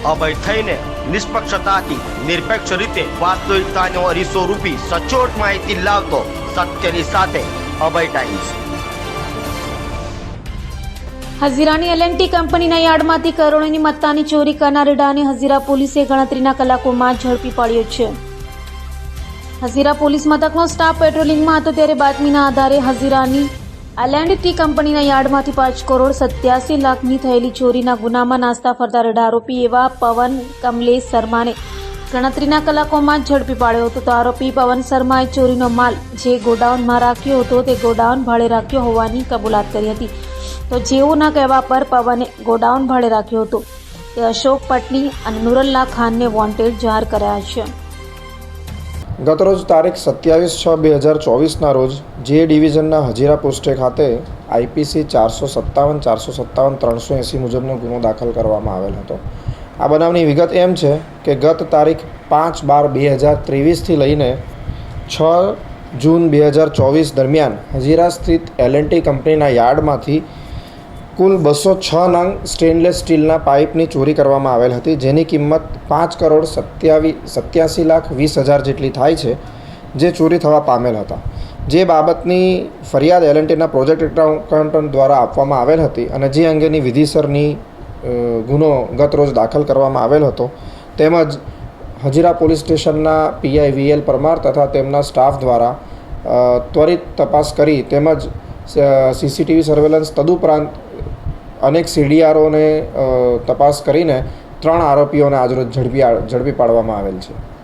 અભય થઈને નિષ્પક્ષતાથી નિરપેક્ષ રીતે વાસ્તવિકતાનો અરીસો રૂપી સચોટ માહિતી લાવતો સત્યની સાથે અભય ટાઈમ્સ। હઝીરાની L&T કંપનીના યાર્ડમાંથી કરોડોની મત્તાની ચોરી કરનાર રેડાને હઝીરા પોલીસે ગણતરીના કલાકોમાં ઝડપી પાડ્યો છે। હઝીરા પોલીસ મથકનો સ્ટાફ પેટ્રોલિંગમાં હતો ત્યારે બાતમીના આધારે હઝીરાની L&T કંપનીના યાર્ડમાંથી 5 કરોડ 87 લાખની થયેલી ચોરીના ગુનામાં નાસ્તા ફરતા રેડા આરોપી એવા પવન કમલેશ શર્માને ગણતરીના કલાકોમાં ઝડપી પાડ્યો હતો। તો આરોપી પવન શર્માએ ચોરીનો માલ જે ગોડાઉનમાં રાખ્યો હતો તે ગોડાઉન ભાડે રાખ્યો હોવાની કબૂલાત કરી હતી। તો જેઓના કહેવા પર પવને ગોડાઉન ભાડે રાખ્યો હતો તે અશોક પટની અને નુરલ્લા ખાનને વોન્ટેડ જાહેર કર્યા છે। ગતરોજ તારીખ 27/6/2024ના રોજ જે ડિવિઝનના હજીરા પોસ્ટે ખાતે IPC 457, 457, 380 મુજબનો ગુનો દાખલ કરવામાં આવેલ હતો। આ બનાવની વિગત એમ છે કે ગત તારીખ 5/12/2023થી લઈને 6 જૂન 2024 દરમિયાન હજીરા સ્થિત L&T કંપનીના યાર્ડમાંથી કુલ 206 નંગ સ્ટેનલેસ સ્ટીલના પાઇપની ચોરી કરવામાં આવેલ હતી, જેની કિંમત 5 કરોડ 87 લાખ 20 હજાર જેટલી થાય છે, જે ચોરી થવા પામેલ હતા। જે બાબતની ફરિયાદ L&Tના પ્રોજેક્ટ એકાઉન્ટન્ટ દ્વારા આપવામાં આવેલ હતી અને જે અંગેની વિધિસરની ગુનો ગત રોજ દાખલ કરવામાં આવેલ હતો, તેમજ હજીરા પોલીસ સ્ટેશનના PI VL પરમાર તથા તેમના સ્ટાફ દ્વારા ત્વરિત તપાસ કરી તેમજ CCTV સર્વેલન્સ તદુપરાંત અનેક CDROને તપાસ કરીને 3 આરોપીઓને આજરોજ ઝડપી પાડવામાં આવેલ છે।